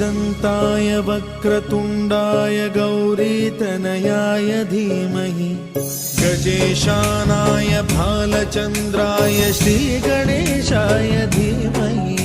एकदन्ताय वक्रतुण्डाय गौरीतनयाय धीमहि गजेशानाय भालचन्द्राय श्रीगणेशाय धीमहि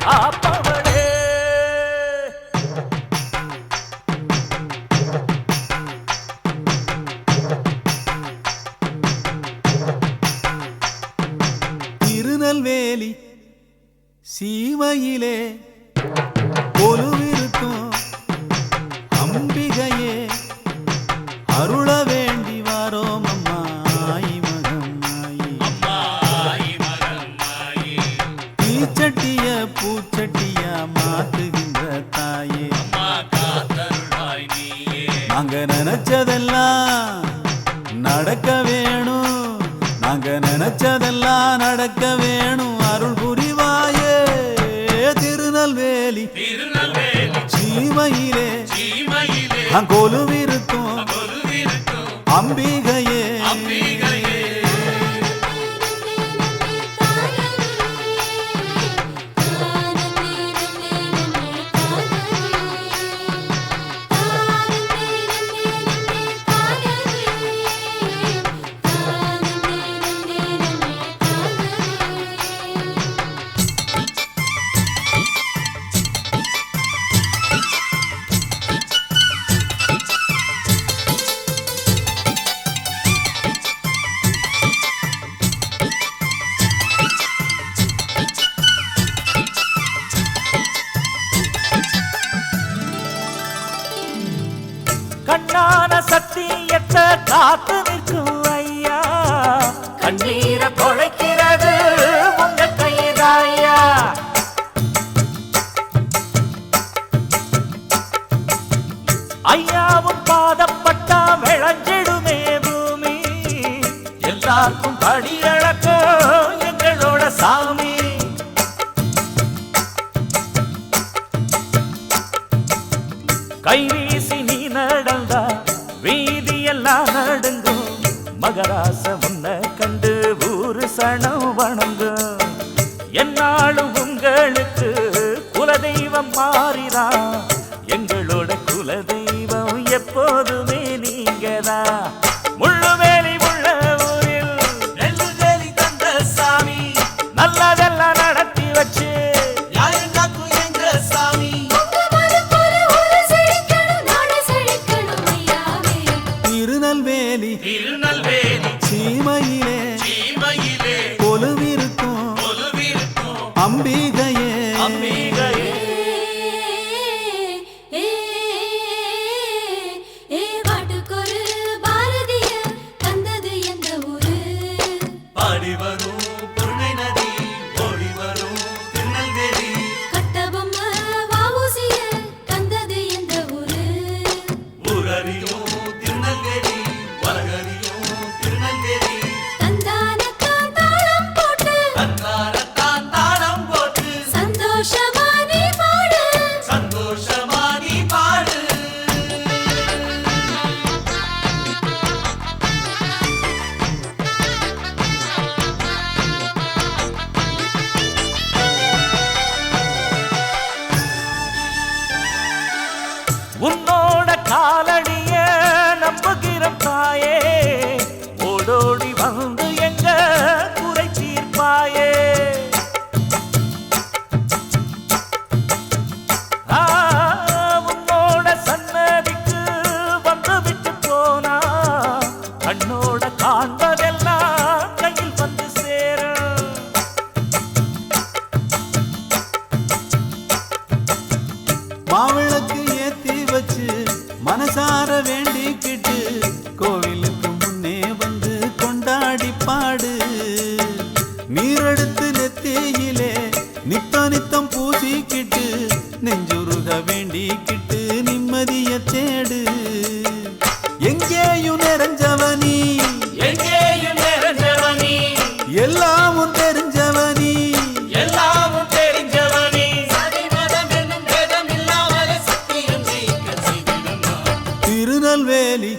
காப்பவளே. திருநெல்வேலி சீமையிலே கொலுவிருக்கும் அம்பிகையே அருள வேண்டி வாரோம் அம்மா ஆயி மகம் ஆயி. தீச்சட்டிய பூச்சட்டியா மாத்துகின்ற தாயே நாங்க நினைச்சதெல்லாம் நடக்க வேணும், நாங்க நினைச்சதெல்லாம் நடக்க வேணும், அருள் புரிவாயே. திருநெல்வேலி சீமையிலே கொலுவிருக்கும் அம்பிகையே கண்ணான சத்தியத்தை காத்து நிற்கும் ஐயா, கண்ணீரை தொலைக்கிறது உங்க கைதாயா. ஐயாவும் பாதப்பட்டா விளைஞ்சிடுமே பூமி, எல்லாருக்கும் படி இழக்கும் எங்களோட சாமி. கைவீசி நீ நடந்தா வீதியெல்லாம் நடுங்கும், மகராச உன்னை கண்டு ஊரு சனம் வணங்கும். என்னாலும் உங்களுக்கு குலதெய்வம் மாறினா, எங்களோட குலதெய்வம் எப்போதுமே நீங்கதான். முள்ளுவேலி உள்ள ஊரில் நெல்லுவேலி தந்த சாமி, நல்லதெல்லாம் நடத்தி வச்சு திருநெல்வேலி சீமையிலே கொலுவிருக்கும் அம்பிகையே பாட்டுக்கொரு பாரதிய தந்தது எந்த ஊரு, பாடி வரும் பொருணை நதி ஓடி வரும் திருநெல்வேலி. கட்டபொம்ம வாவூசிய தந்தது எந்த ஊரு, ஊரறியும் திருநெல்வேலி வலகறியும் திருநெல்வேலி. தந்தானத்தான் தாளம் போட்டு சந்தோஷமா நீ பாடு, சந்தோஷமா நீ பாடு. உன்னோட காலடிய நம்புகிற தாயே, ஓடோடி வந்து எங்க குறை தீர்ப்பாயே. உன்னோட சன்னதிக்கு வந்து விட்டு போனா, கண்ணோட காண்பதெல்லாம் கையில் வந்து சேரும். மாவிளக்கு ஏத்தி வச்சு மனசார வேண்டிக்கிட்டு கோவிலுக்கு முன்னே வந்து கொண்டாடி பாடு. நீரெடுத்து நெத்தியிலே நித்தம் பூசிக்கிட்டு நெஞ்சுருக வேண்டிக்கிட்டு நிம்மதிய தேடு. எங்கேயும் நிறைஞ்சவனி, எங்கேயும் நிறைஞ்சவனி, எல்லாமும் தெரிஞ்சவனி, எல்லாமும் தெரிஞ்சவனி. திருநெல்வேலி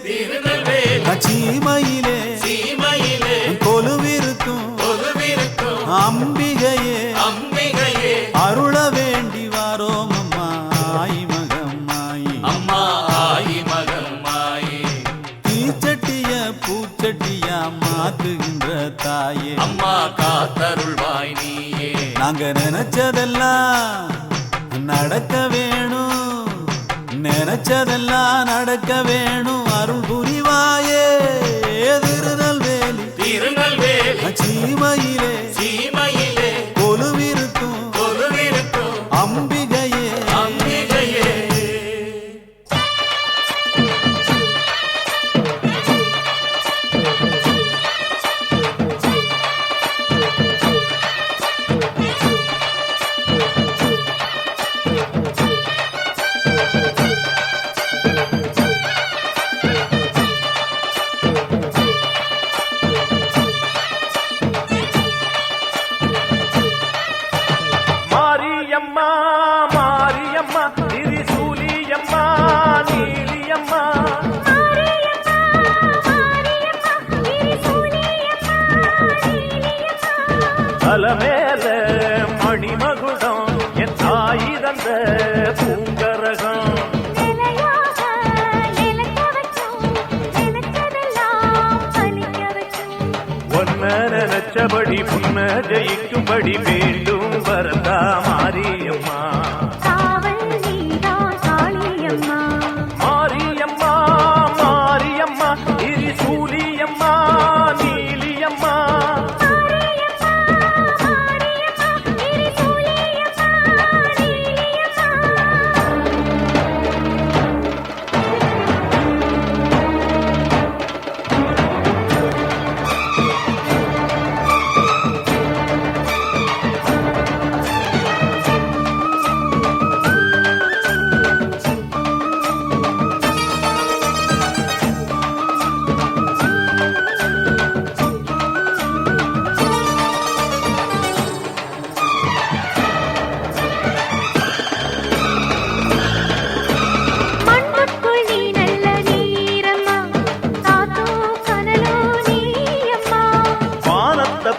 சீமையிலே கொலுவிருக்கும் அம்பிகையே அருள வேண்டி வாரோம் அம்மா ஆயி மகம் ஆயி. தீச்சட்டிய பூச்சட்டியா மாத்துகின்ற தாயே, அம்மா காத்தருள்வாய் நீயே. நாங்க நினைச்சதெல்லாம் நடக்க வேணும், நினைச்சதெல்லாம் நடக்க வேணும். அருள் புரிவாயே திருநெல்வேலி திருநெல்வேலி சீமையிலே சீமையிலே கொலுவிருக்கும் கொலுவிருக்கும் அம்பிகையே அம்பிகையே. மாரியம்மா மாரியம்மா திரிசூலியம்மா நீலியம்மா தலமேல மணிமகுடம் என் தாய் தந்த பூங்கரகம் ஒன்ன நினைச்சபடி புன்ன ஜெயிக்கும்படி வேண்டும் வரதா மாரியம்மா மாரியம்மா மாரியம்மா திரிசூலியம்மா நீலியம்மா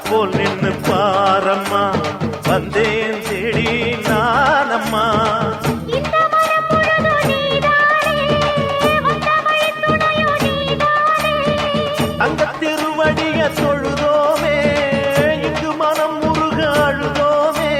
போல் நின்னு பாரம்மா வந்தேன் தேடி நானம்மா தங்க திருவடிய தொழுதோமே இங்கு மனம் முருக அழுதோமே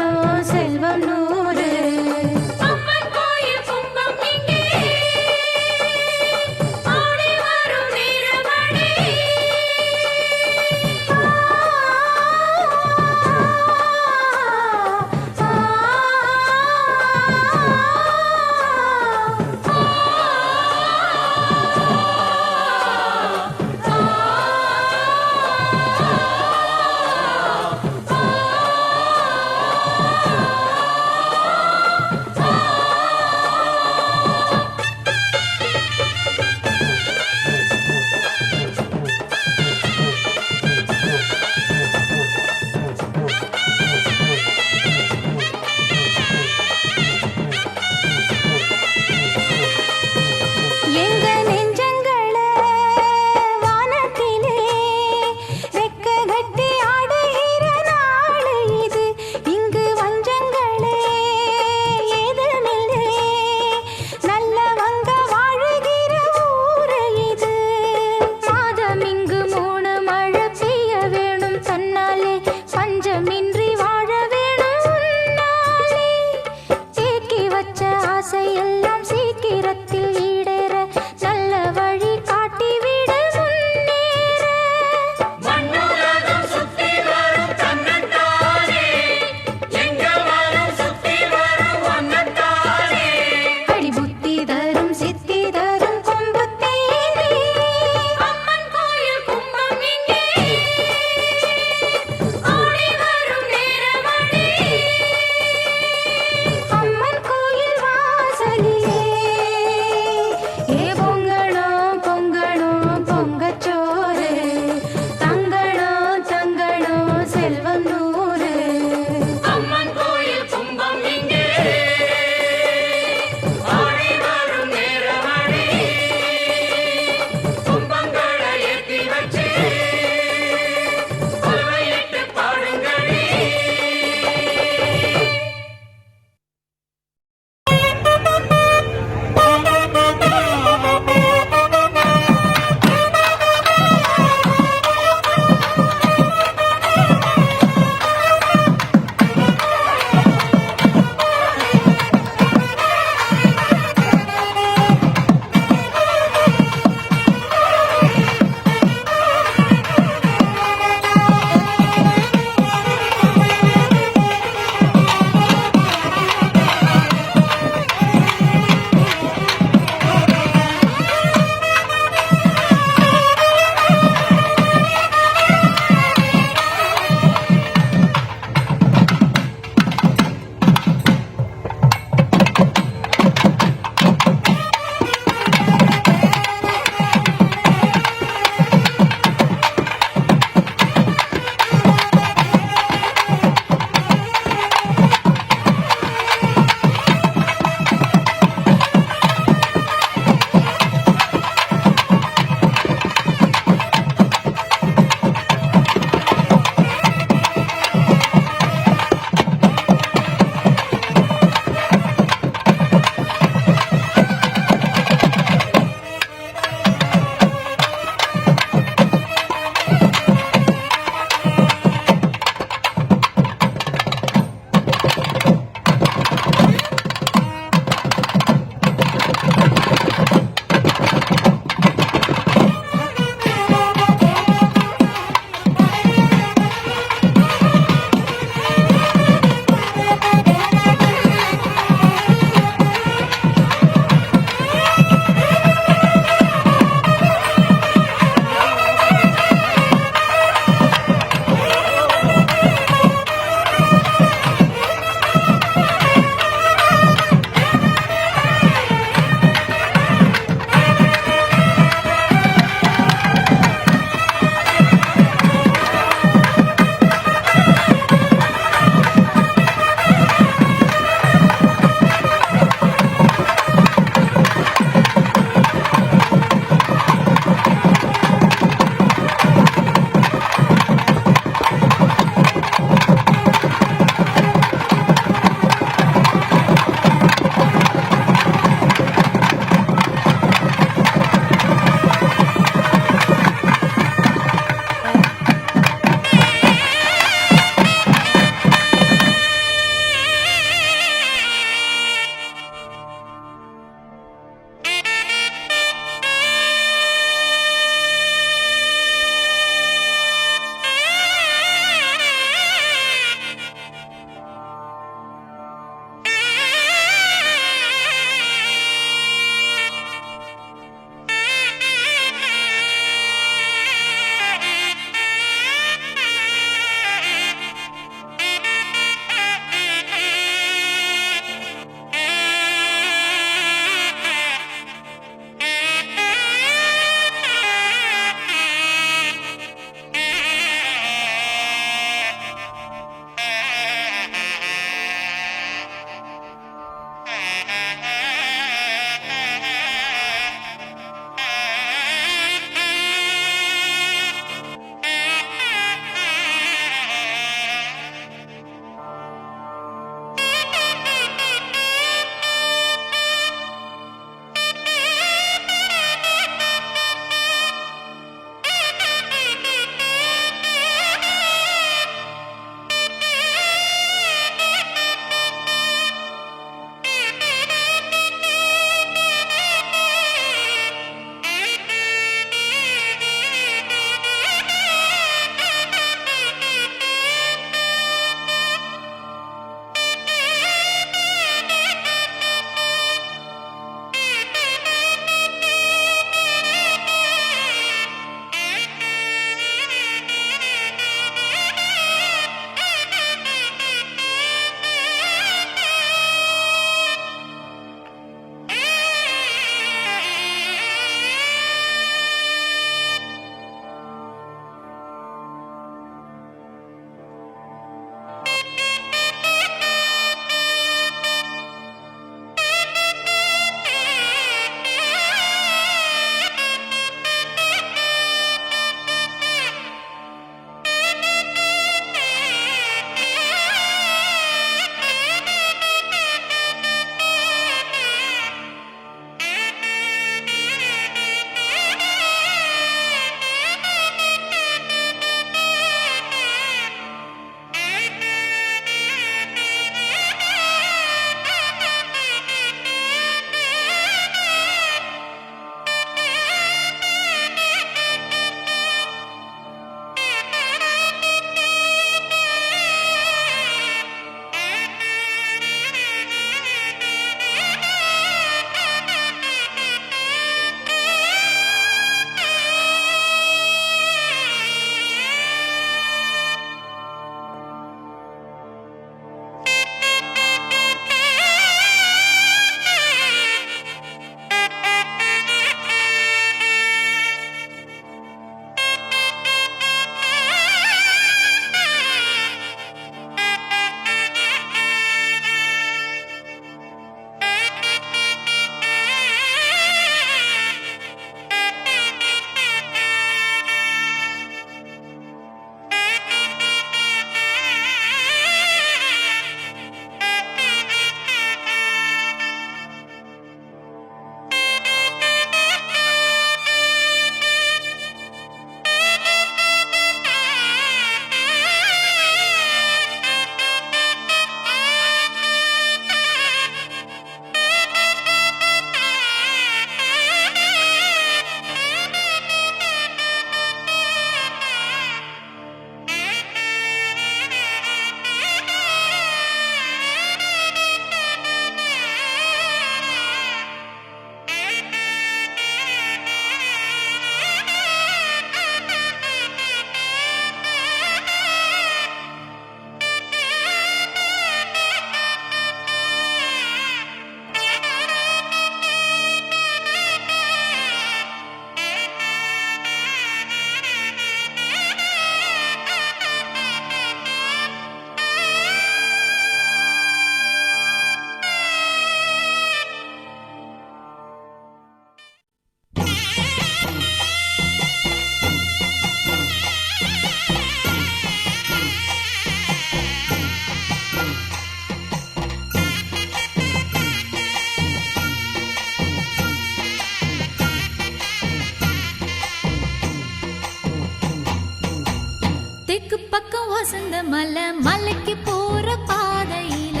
வசந்த மலை மலைக்கு போற பாதையில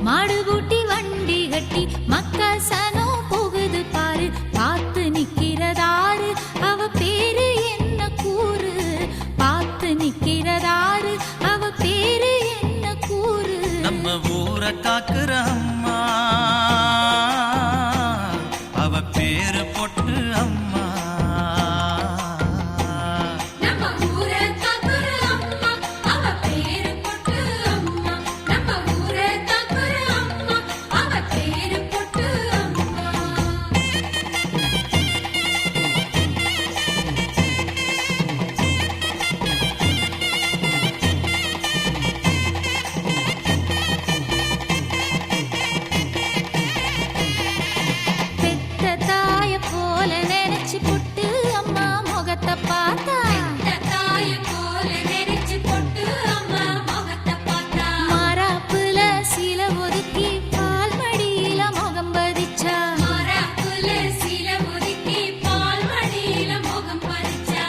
மாடு பூட்டி வண்டி கட்டி மக்கள் சனம் போகுது பாரு பார்த்து நிக்கிறதாரு அவ பேரு என்ன கூறு பார்த்து நிக்கிறதாரு அவ பேரு என்ன கூறு நம்ம ஊரை காக்குற அம்மா அவ பேரு பொட்டு அம்மா நம்ம ஊரை காக்குற அம்மா அவ பேரு பொட்டு அம்மா நம்ம ஊரை காக்குற அம்மா அவ பேரு பொட்டு அம்மா பெத்த தாய போல நினைச்சு பொட்டு அம்மா முகத்தை பார்த்தா பெத்த தாய போல நினைச்சு பொட்டு அம்மா முகத்தை பார்த்தா மாறாப்புல சில ஒதுக்கி பால் மடியில முகம் பதிச்சா மாறாப்புல சில ஒதுக்கி பால் மடியில முகம் பதிச்சா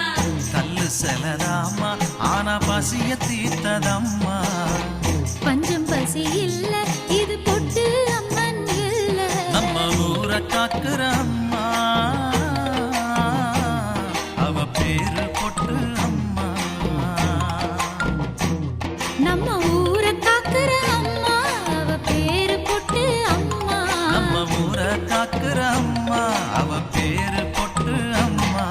கல்லு செலதாம்மா ஆனா பசிய தீர்த்ததம்மா பஞ்சம் பசி இல்ல இது பொட்டு அம்மன் இல்ல நம்ம ஊரை காக்குற அம்மா அவ பேரு பொட்டு அம்மா நம்ம ஊரை காக்குற அம்மா அவ பேரு பொட்டு அம்மா நம்ம ஊரை காக்குற அம்மா அவ பேரு பொட்டு அம்மா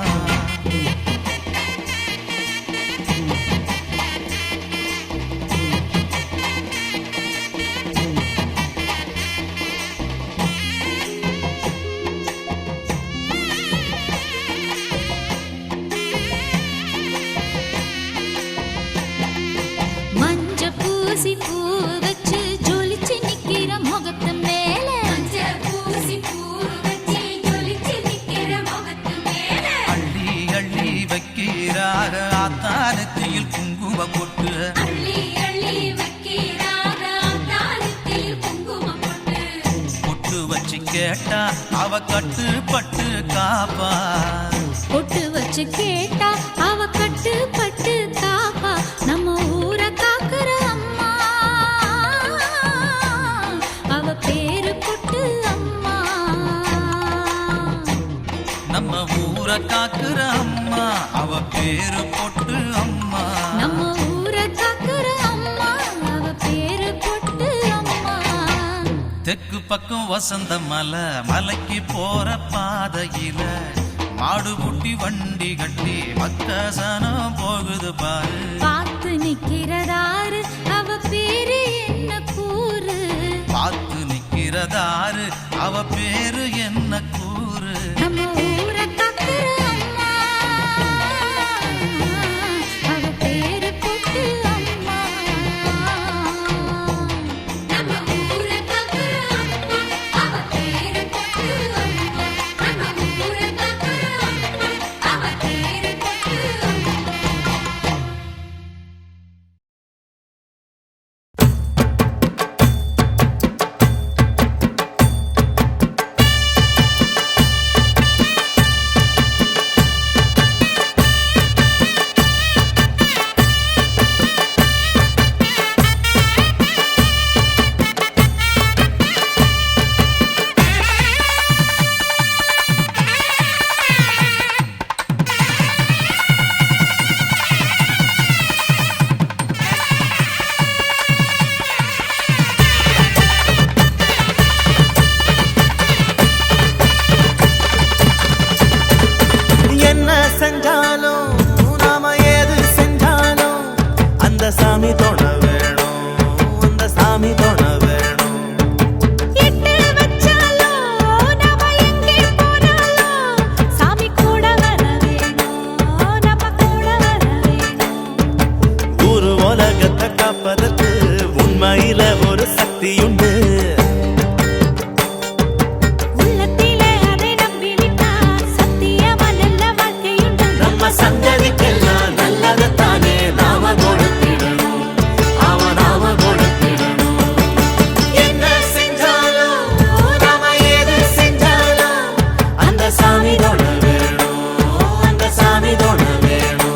மஞ்ச பூசி பூ வச்சு ஜொலிச்சு நிக்கிற முகத்து மேல மஞ்ச பூசி பூ வச்சு ஜொலிச்சு நிக்கிற முகத்து மேல அள்ளி அள்ளி வைக்கிறாக ஆத்தானத்தில் குங்கும பொட்டு அள்ளி அள்ளி வைக்கிறாக தானத்தில் குங்குமம் போட்டு பொட்டு வச்சு கேட்டா அவ கட்டுப்பட்டு காப்பா பொட்டு வச்சு கேட்டா அவ கட்டுப்பட்டு காப்பா நம்ம ஊரை காக்குற அம்மா அவ பேரு பொட்டு அம்மா நம்ம ஊரை காக்குற அம்மா அவ பேரு பொட்டு அம்மா நம்ம ஊரை காக்குற அம்மா அவ பேரு பொட்டு அம்மா தெற்கு பக்கம் வசந்த மலை மலைக்கு போற பாதையில மாடு பூட்டி வண்டி கட்டி மக்கசனம் போகுது பாரு பார்த்து நிக்கிறதாரு அவ பேரு என்ன கூறு பார்த்து நிக்கிறதாரு அவ பேரு என்ன கூறு நம்ம ஊரை காக்குற அம்மா அவ பேரு பொட்டு அம்மா நம்ம ஊரை காக்குற அம்மா அவ பேரு பொட்டு அம்மா நம்ம ஊரை காக்குற அம்மா அவ பேரு பொட்டு அம்மா என்ன செஞ்சாலும் நாம ஏது செஞ்சாலும் அந்த சாமி தொண வேணும், அந்த சாமி தொண வேணும். எட்டு வச்சாலோ நாம எங்கே போனாலோ சாமி கூட வர வேணும் நம்ம கூட வர வேணும் ஊரு உலகத்தை காப்பதற்கு உண்மையில ஒரு சக்தியுண்டு. உள்ளத்திலே அதை நம்பி விட்டால் சத்தியமா நல்ல வாழ்க்கையுண்டு நம்ம சந்ததிக்கெல்லாம் நல்லதைத்தானே நாம கொடுத்திடணும், நாம கொடுத்திடணும். என்ன செஞ்சாலும் நாம ஏது செஞ்சாலும் அந்த சாமி தொண வேணும், அந்த சாமி தொண வேணும்.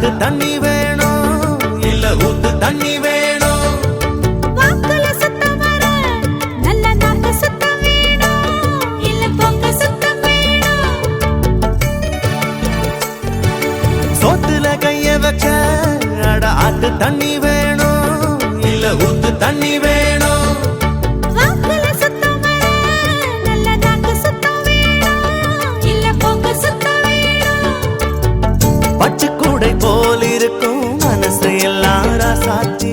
ஆத்து தண்ணி வேணும் இல்ல ஊத்து தண்ணி வேணும் வாக்குல சுத்தம் வர நல்ல நாக்கு சுத்தம் வேணும் இல்ல போக்கு சுத்தம் வேணும் சோத்துல கைய வச்ச அட ஆத்து தண்ணி வேணும் இல்ல ஊத்து தண்ணி வேணும் வாக்குல சுத்தம் வர நல்ல நாக்கு சுத்தம் வேணும் இல்ல போக்கு சுத்தம் வேணும் பச்சை கூடை போல் இருக்கும் மனசு எல்லாம் ராசாத்தி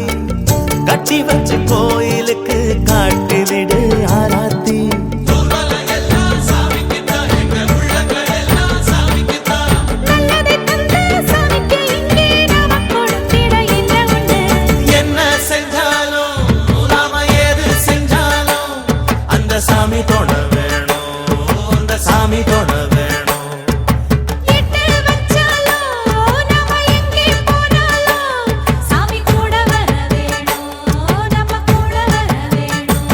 கட்டி வச்சு கோயிலுக்கு காட்டி விடு ஆராத்தி நல்லதை தந்த சாமிக்கு இங்கே நாம கொடுத்திட என்ன உண்டு என்ன செஞ்சாலும் நாம ஏது செஞ்சாலும் அந்த சாமி தொட வேணும் அந்த சாமி தொட வேணும் எட்டு வச்சாலும் நாம எங்கே போனாலும் சாமி கூட வர வேணும் நம்ம கூட வர வேணும்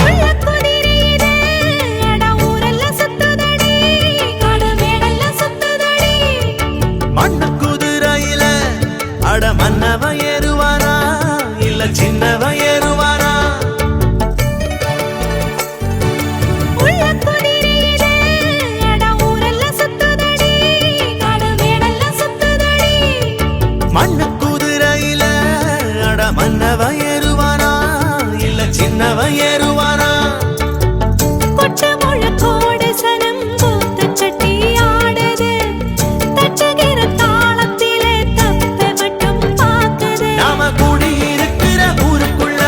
உள்ள குதிரையிலே அட ஊரெல்லாம் சுத்துதடி காடு மேடெல்லாம் சுத்துதடி மண்ணு குதிரையில அட மன்னவ ஏறுவானா இல்ல சின்னவ ஏறுவானா உள்ள குதிரையிலே அட ஊரெல்லாம் சுத்துதடி காடு மேடெல்லாம் சுத்துதடி மண்ணு குதிரையில அட மன்னவ ஏறுவானா இல்ல சின்னவ ஏறுவானா கொச்ச முழக்கோடு சனம் கூத்து சட்டி ஆடுது தட்டுகிற தாளத்திலே தப்ப மட்டும் பார்க்குது நாம கூடி இருக்கிற ஊருக்குள்ள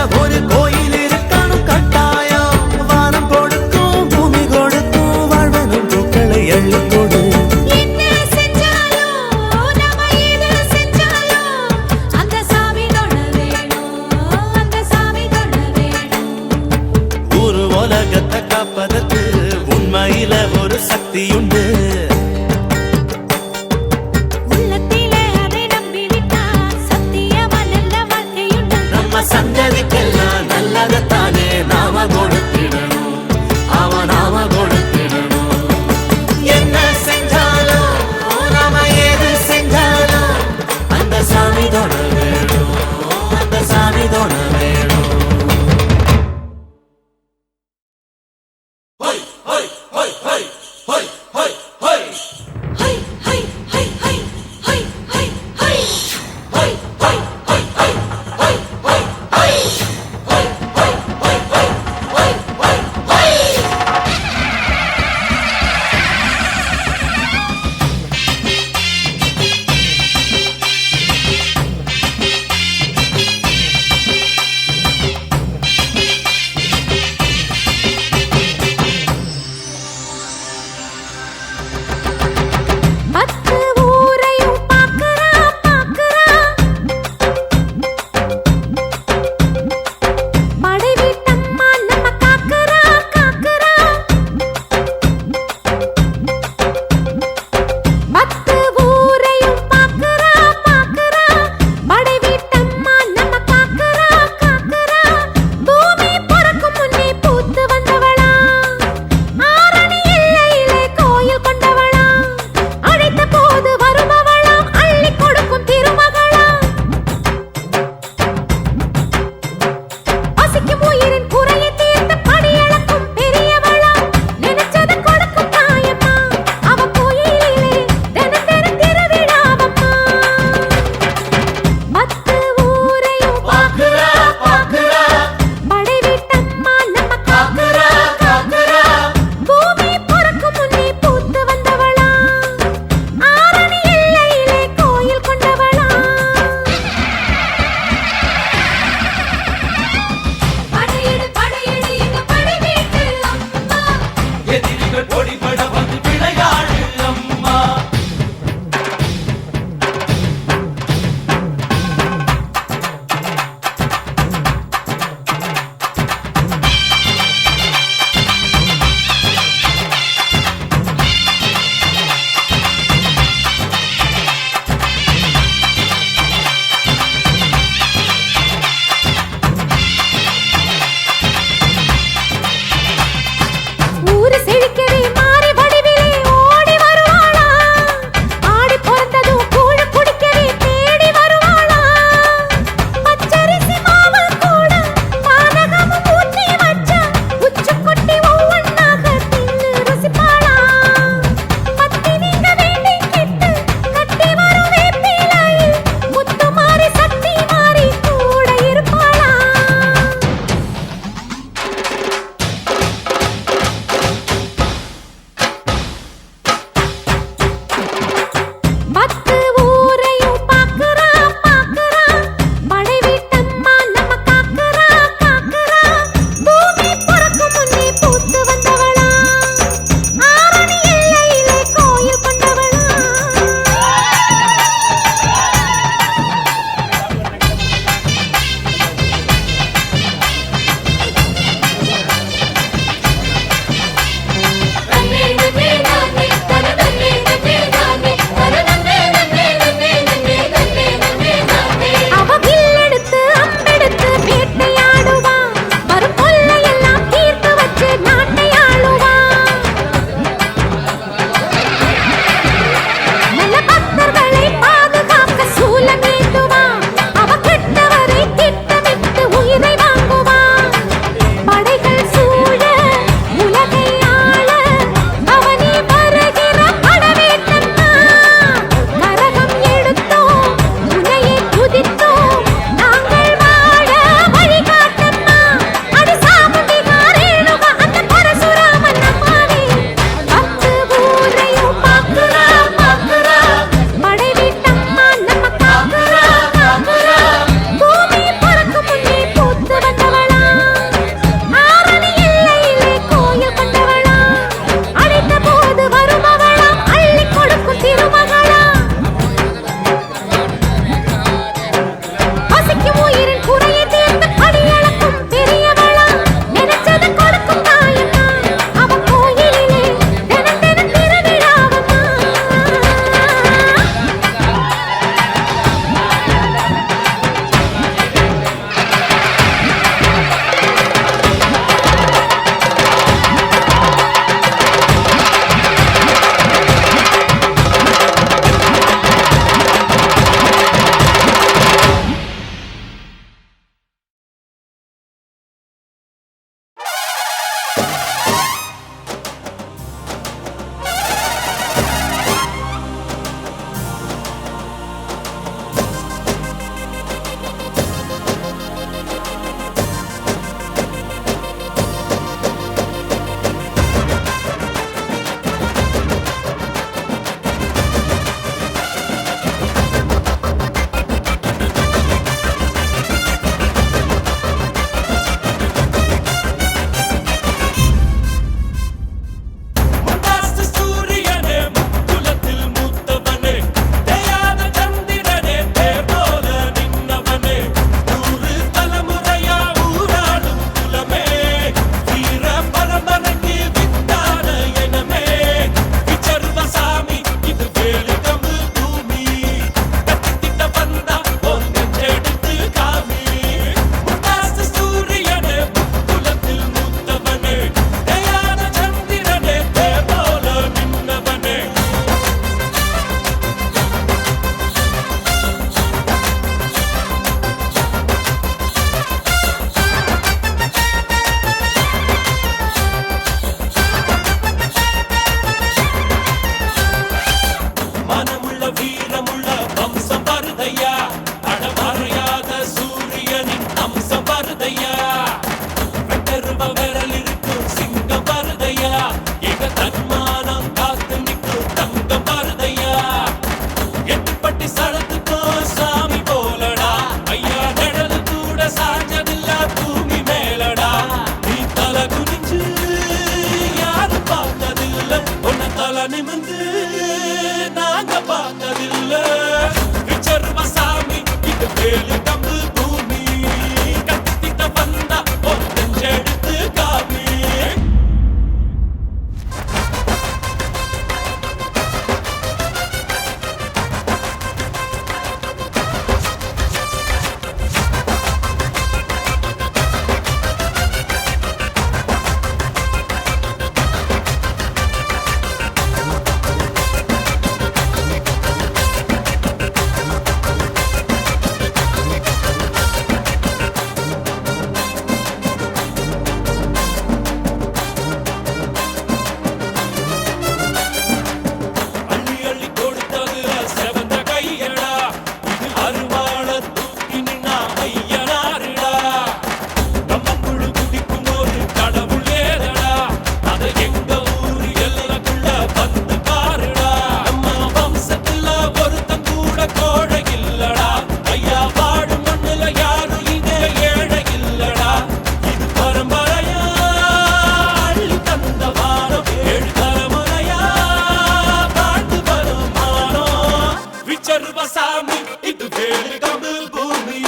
இது வேலு கம்பு பூமி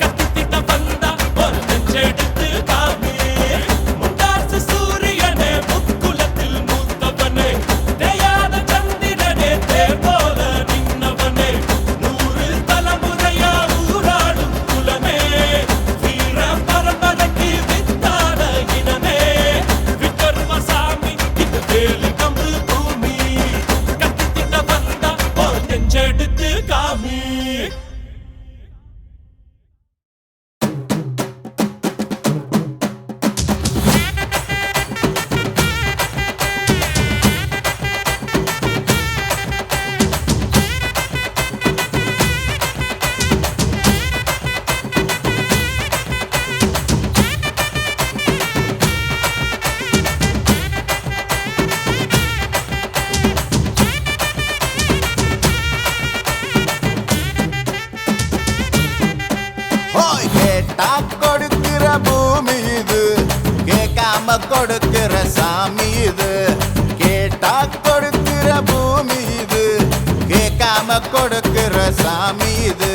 கத்திட்ட வந்தா ஒரு நெஞ்செடுத்து காமி முண்டாசு சூரியனே முக்குலத்தில் மூத்தவனே தேயாத சந்திரனே தேர் போல நின்னவனே 100 தலைமுறையா ஊராடும் குலமே வீர பரம்பரைக்கு வித்தான இனமே விக்ரமசாமி இது வேலு கம்பு பூமி கத்திட்ட வந்தா ஒரு நெஞ்செடுத்து காமி ஓய் கேட்டா கொடுக்கிற பூமி இது கேட்காம கொடுக்கிற சாமி இது கேட்டா கொடுக்கிற பூமி இது கேட்காம கொடுக்கிற சாமி இது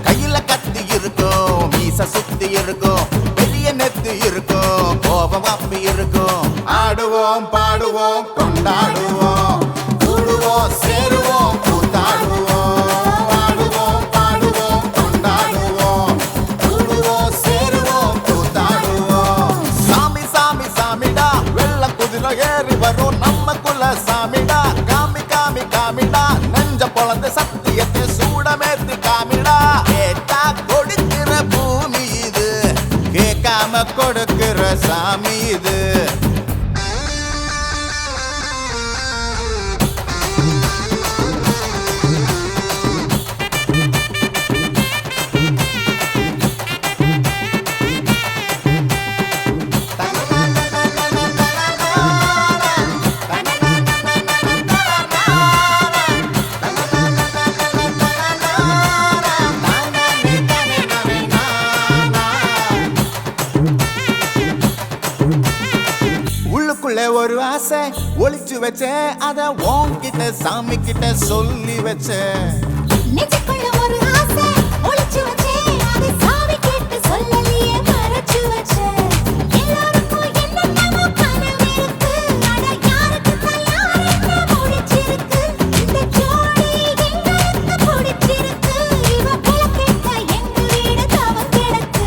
கையில கத்தி இருக்கும் மீச சுத்தி இருக்கும் பெரிய நெத்து இருக்கும் கோபம் அப்பி இருக்கும் ஆடுவோம் பாடுவோம் கொண்டாடுவோம் கூடுவோம் சேருவோம் கூத்தாடுவோம் ஆடுவோம் பாடுவோம் கொண்டாடுவோம் கூடுவோம் சேருவோம் கூத்தாடுவோம் சாமி சாமி சாமிடா வெள்ள குதிரை ஏறி வரும் நம்ம குல சாமிடா காமி காமி காமிடா நெஞ்ச பொழந்த சத்தியத்தை சூடமேத்தி காமிடா கேட்டா கொடுக்கிற பூமி இது கேட்காம கொடுக்கிற சாமி இது உள்ளுக்குள்ள ஒரு ஆசை ஒளிச்சு வச்சேன் அத உன்கிட்ட சாமி கிட்ட சொல்லி வச்சேன் நெஞ்சுக்குள்ள ஒரு ஆசை ஒளிச்சு வச்சேன் அதை சாமி கேட்டு சொல்லலையே மறைச்சு வச்சேன் எல்லாருக்கும் என்னென்னமோ கனவு இருக்கு அட யாருக்கு யாருக்கு முடிச்சிருக்கு இந்த ஜோடி எங்களுக்கு பிடிச்சிருக்கு இவ போக்கிட்ட எங்க வீடு தவம் கிடக்கு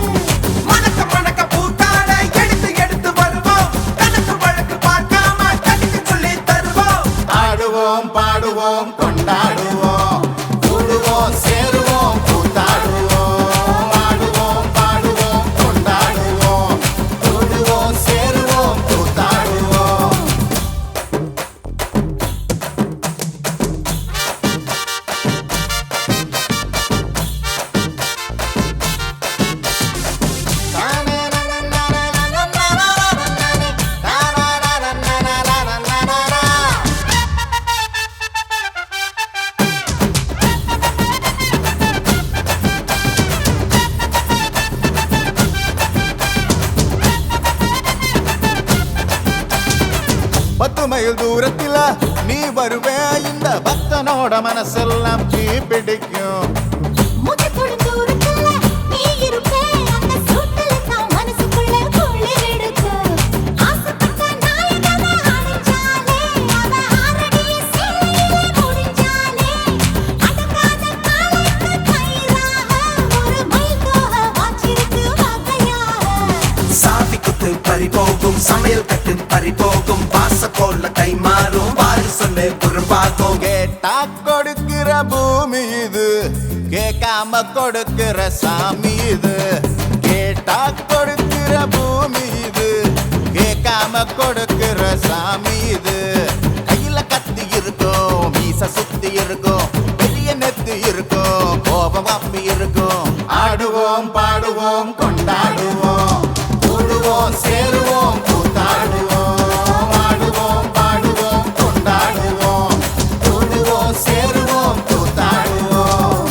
மணக்க மணக்க பூத்தாட எடுத்து எடுத்து வருவோம் கணக்கு வழக்கு பார்க்காம கடிக்கு சொல்லி தருவோம் ஆடுவோம் பாடுவோம் கொண்டாடுவோம் கூடுவோம் சேருவோம் கூத்தாடுவோம் ஆடுவோம் பாடுவோம் கொண்டாடுவோம் கூடுவோம் சேருவோம் கூத்தாடுவோம் பத்து மைல் தூரத்தில நீ வருவே இந்த பக்தனோட மனசெல்லாம் தீ பிடிக்கும் முகத்தோட தூரத்துல நீ இருப்பே அந்த சூட்டல தான் மனசுக்குள்ள குளிர் எடுக்கு ஆசைப்பட்ட நாயகன அடைஞ்சாலே அவ ஆரடிய சேலையிலே முடிஞ்சாலே அடங்காத காலுக்கு கயிறாக ஒரு மைல் தோக வாச்சிருக்கு வகையாக சாவி குத்து பறி போகும் சமையல் கட்டு பறி போகும் வாச கோல்ல கை மாறும் வாரி சொல்லு பொறுப்பாகும் கேட்டா கொடுக்கிற பூமி இது கேட்காம கொடுக்கிற சாமி இது கேட்டா கொடுக்கிற பூமி இது கேட்காம கொடுக்கிற சாமி இது கையில கத்தி இருக்கும் மீச சுத்தி இருக்கும் பெரிய நெத்து இருக்கும் கோபம் அப்பி இருக்கும் ஆடுவோம் பாடுவோம் கொண்டாடுவோம் கூடுவோம் சேருவோம் கூத்தாடுவோம் ஆடுவோம் பாடுவோம் கொண்டாடுவோம் கூடுவோம் சேருவோம் கூத்தாடுவோம்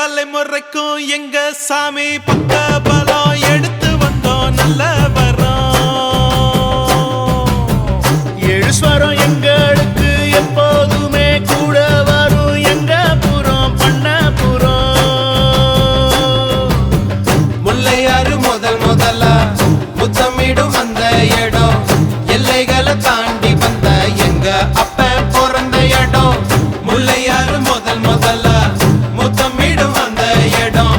தலைமுறைக்கும் எங்க சாமி பக்க பலம் எடுத்து வந்தோம் நல்ல வரோம். ஏழு ஸ்வரம் எங்களுக்கு எப்போதுமே கூட வரும் எங்க புறம் பண்ண புறம். முல்லையாறு முதலா முத்தமிடும் அந்த இடம் எல்லைகளை தாண்டி வந்த எங்க அப்ப பிறந்த இடம். முல்லையாறு முதலா முத்தமிடும் அந்த இடம்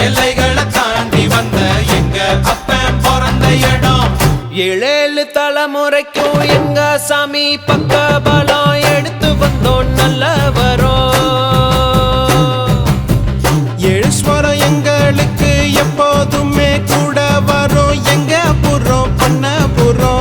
எல்லைகளை தாண்டி வந்த எங்க அப்ப பிறந்த இடம். ஏழேழு தலைமுறைக்கும் எங்க சாமி பக்க பலம் எடுத்து வந்தோம் நல்ல வரோம். ஏழு ஸ்வரம் எங்களுக்கு எப்போதுமே கூட வரும் எங்க புறம் பண்ண புறம்.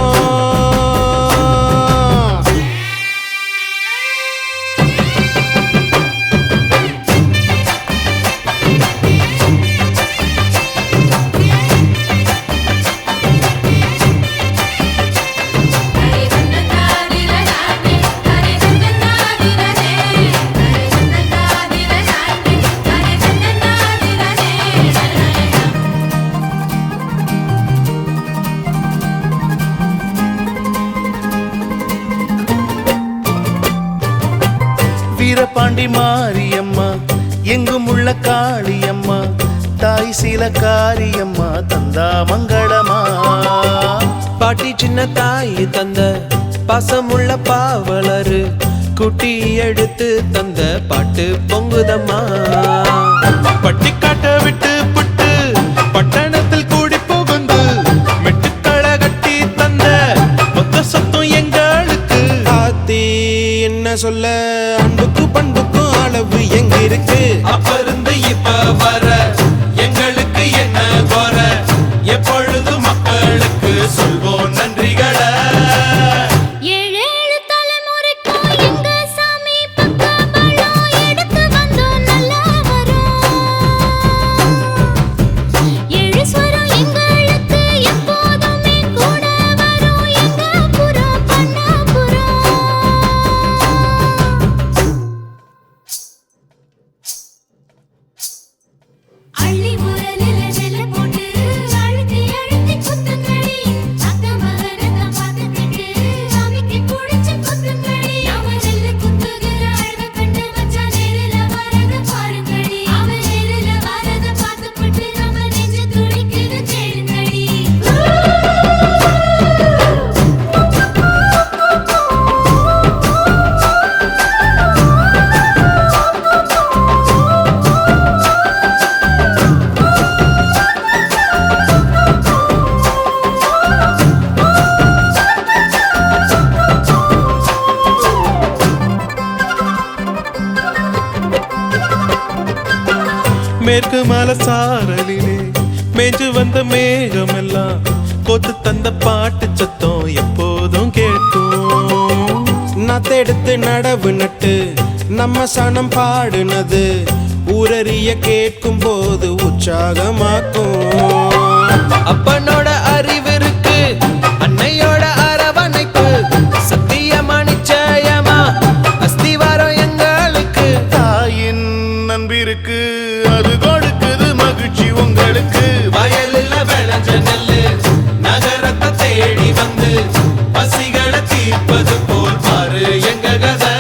ஹரே கண்ணதாதிரநாதே ஹரே கண்ணதாதிரனே ஹரே கண்ணதாதிரநாதே ஹரே கண்ணதாதிரனே வீரபாண்டி மாரியம்மா எங்கும் உள்ள காளியம்மா தாய் சீல காரியம்மா தந்தா மங்களமா. பாட்டி சின்ன தாய் தந்த பாசமுள்ள பாவலரு குட்டி எடுத்து தந்த பாட்டு பொங்குதம்மா. பட்டி காட்ட விட்டு புட்டு பட்டணத்தில் கூடி புகுந்து மெட்டுக்கள கட்டி தந்த மொத்த சொத்தம் எங்களுக்கு. ஆத்தி என்ன சொல்ல அன்புக்கு பண்புக்கும் அளவு எங்க இருக்கு. அப்ப இருந்து இப்ப வர எங்களுக்கு என்ன குற எப்பொழுது மக்களுக்கு சொல்வோம் நன்றிகளை. ஏழேழு தலைமுறைக்கும் எங்க சாமி பக்க பலம் எடுத்து வந்தோம் நல்ல வரோம். ஏழு ஸ்வரம் எங்களுக்கு எப்போதுமே கூட வரும் எங்க புறம் பண்ண புறம். அள்ளி உரலில நெல்ல போட்டு அழுத்தி அழுத்தி குத்துங்கடி. அக்க மகனத பார்த்துக்கிட்டு சாமிக்கு குடிச்சு குத்துங்கடி. அவன் நெல்லு குத்துகிற அழக கண்டு மச்சான் நேரில வரத பாருங்கடி. அவன் நேரில வரத பார்த்துக்கிட்டு நம்ம நெஞ்சு துடிக்குது கேளுங்கடி. மேற்கு மலை சாரலிலே மேஞ்சு வந்த மேகம் எல்லாம் கொத்து தந்த பாட்டு சத்தம் எப்போதும் கேட்கும். நத்தெடுத்து நடவு நட்டு நம்ம சனம் பாடுனது ஊரறிய கேட்கும் போது உற்சாகமாக்கும். அப்பனோட அறிவிருக்கு அன்னையோட அரவணைப்பு சத்தியமா நிச்சயமா அஸ்திவாரம் எங்களுக்கு. தாயின் நண்பிருக்கு அது கொடுக்குது மகிழ்ச்சி உங்களுக்கு. வயலில் விளைஞ்ச நெல்லு நகரத்தை தேடி வந்து பசிகளை தீர்ப்பது போல் பாரு எங்க கதை.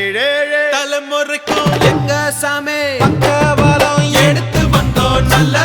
ஏழேழு தலைமுறைக்கும் எங்க சாமி பக்கபலம் எடுத்து வந்தோம் நல்ல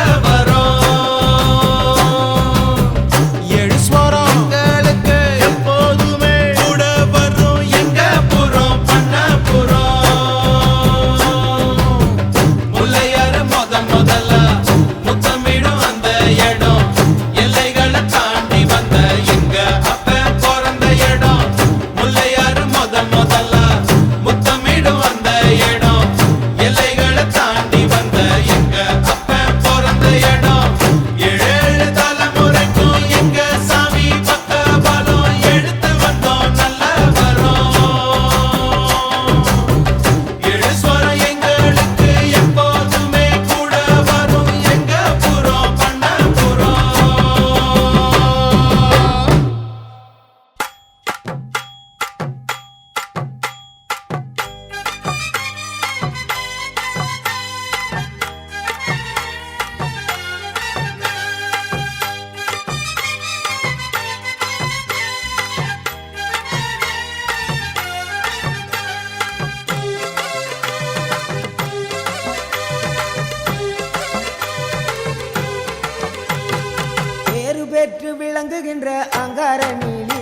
விளங்குகின்ற அங்கார நீலி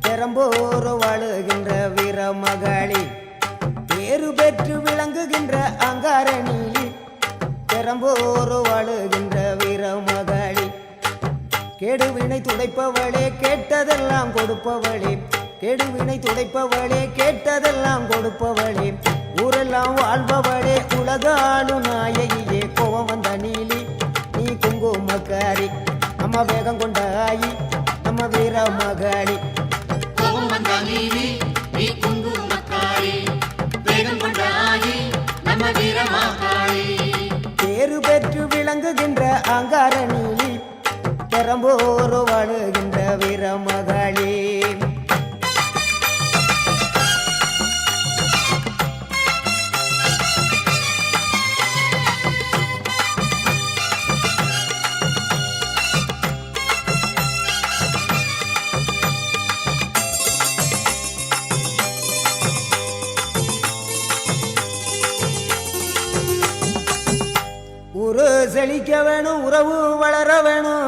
பெரம்போரு வாழுகின்ற வீரமகளி பேரு பெற்று விளங்குகின்ற அங்கார நீலி பெரம்போரு வாழுகின்ற வீரமகளி கேடுவினை துடைப்பவளே கேட்டதெல்லாம் கொடுப்பவளே கேடுவினை துடைப்பவளே கேட்டதெல்லாம் கொடுப்பவளே ஊரெல்லாம் வாழ்பவளே உலகாளும் நாயகியே கோவம் வந்த நீலி நீ குங்குமக்காரி நம்ம வேகம் கொண்ட ஆயி நம்ம வீரமகளி கோபம் வந்த நீலி நீ குங்குமக்காரி வேகம் கொண்ட ஆயி நம்ம வீரமாகாளி பேரு பெற்று விளங்குகின்ற அங்கார நீலி பெரம்போரு வாழுகின்ற வீரமகளி ஊரு செழிக்க வேணும் உறவு வளர வேணும்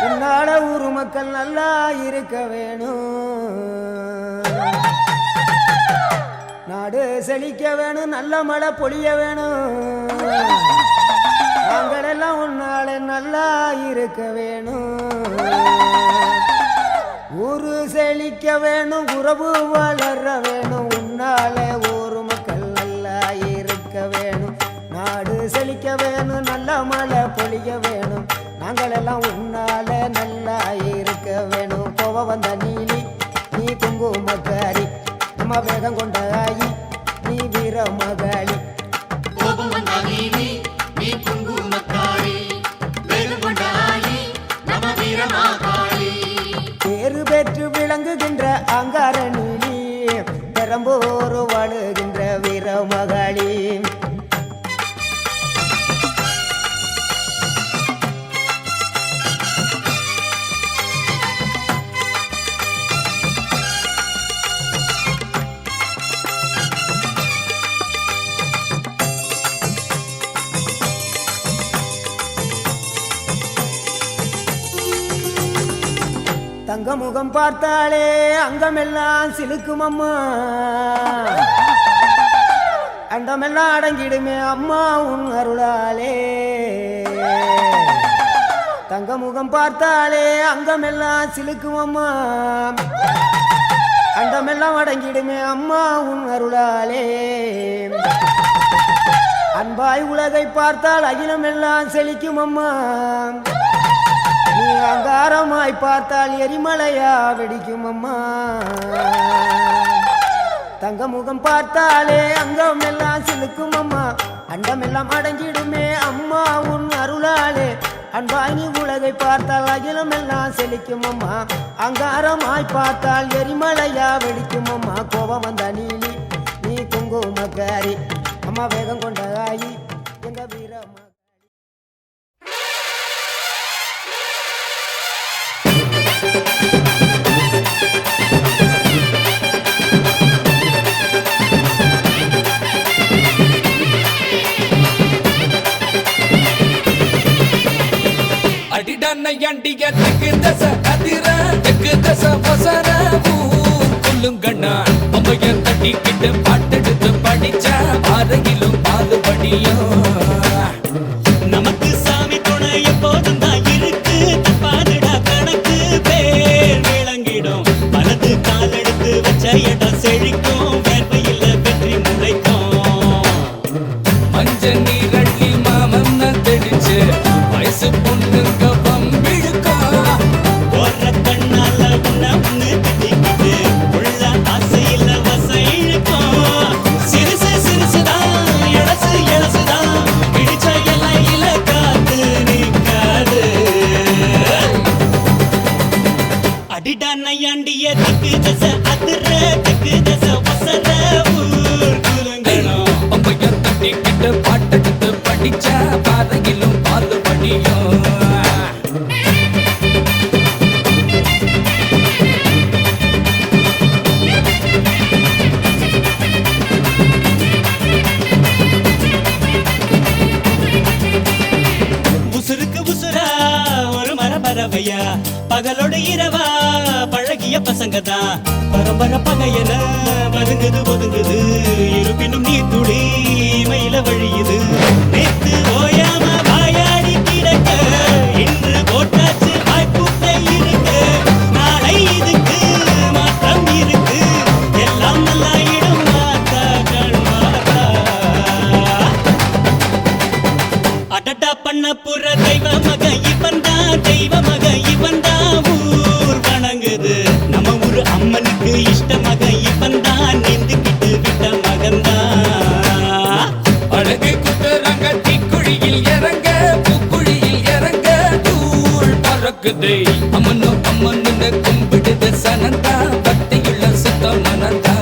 உன்னால ஊரு மக்கள் நல்லா இருக்க வேணும் நாடு செழிக்க வேணும் நல்ல மழை பொழிய வேணும் நாங்களெல்லாம் உன்னால நல்லா இருக்க வேணும் ஊரு செழிக்க வேணும் உறவு வளர வேணும் உன்னால ஊரு மக்கள் நல்லா இருக்க வேணும் நாடு செழிக்க வேணும் நல்ல மழை பொழிய வேணும் நாங்களெல்லாம் உன்னால நல்லா இருக்க வேணும் கோவ வந்த நீலி நீ குங்குமக்காரி நம்ம வேகம் கொண்ட ஆயி நீ வீரமகளி கோபம் வந்த நீலி நீ குங்குமக்காரி வேகம் கொண்ட ஆயி நம்ம வீரமாகாளி பேரு பெற்று விளங்குகின்ற அங்கார நீலி பெரம்போரு வாழுகின்ற வீரமகளி தங்க முகம் பார்த்தாலே அங்கமெல்லாம் சிலுக்கும் அம்மா அண்டமெல்லாம் அடங்கிடுமே அம்மா உன் அருளாலே தங்க முகம் பார்த்தாலே அங்கமெல்லாம் சிலுக்கும் அம்மா அண்டமெல்லாம் அடங்கிடுமே அம்மா உன் அருளாலே அன்பாய் உலகை பார்த்தால் அகிலமெல்லாம் செழிக்கும் அம்மா நீ அங்காரமாய் பார்த்தால் எரிமலையா வெடிக்கும் அம்மா தங்க முகம் பார்த்தாலே அங்கம் எல்லாம் சிலுக்கும் அம்மா அண்டமெல்லாம் அடங்கிடுமே அம்மா உன் அருளாலே அன்பாய் நீ உலகை பார்த்தால் அகிலம் எல்லாம் செழிக்கும் அம்மா அங்காரமாய் பார்த்தால் எரிமலையா வெடிக்கும் அம்மா கோபம் வந்த நீலி நீ குங்குமக்காரி அம்மா வேகம் கொண்ட ஆயி எங்க வீரம்மா அடிடான அண்டிய தெக்கு தச அதிர தெக்கு தச வசர கொல்லுங்கண்ணா பொம்மைய தட்டிக்கிட்டு பாட்டெடுத்து படிச்ச அருகிலும் பாதுபடியும் நமக்கு சாமி துணை எப்போதும் தான் இருக்கு தப்பாதுடா கணக்கு பேர் விளங்கிடும் வலது கால் எடுத்து வச்ச இடம் செழிக்கும் வேர்வையில் வெற்றி முளைக்கும் மஞ்ச நீரள்ளி மாமன் தெளிச்சு வயசு பொண்ணுங்க பம்பிழுக்கா போற கண்ணால உன்ன ஒண்ணு திட்டிக்கிட்டு உள்ள ஆசையில வசை இழுக்கும் சிறுசு சிறுசுதான் எழசு எழசுதான் பிடிச்ச எல்லையில காத்து நிற்காது அடிடா நையாண்டிய திக்கு தசை அதிர திக்கு தசை வசர ஊர் குலங்கணும் பொம்பைய தட்டிக்கிட்டு பாட்டெடுத்து படிச்ச பாதையிலும் பாதுபடியும் உசுருக்கு உசுரா பகலோடு இரவா பழகிய பசங்க தான் பரம்பர பகையன பதுங்குது ஒதுங்குது இருப்பினும் நீ துளி மயில வழியுது நேத்து ஓயாம வாயாடி கிடக்க இன்று போட்டாச்சு வாய்ப்புட்டை இருக்கு நாளை இதுக்கு மாற்றம் இருக்கு எல்லாம் நல்லாயிடும் மாத்தா கண் மாத்தா அடடா பண்ண புற தெய்வ மக இவன்தான் தெய்வ மக இவன்தான் ஊர் வணங்குது நம்ம ஊரு அம்மனுக்கு இஷ்ட மக இவன்தான் நீந்துக்கிட்டு விட்ட மகன்தான் அழகு குத்துறாங்க தீக்குழியில் இறங்க பூக்குழியில் இறங்க தூள் பறக்குதே அம்மனோ அம்மன்னு கும்பிடுது சனந்தா பக்தியுள்ள சுத்த மனந்தா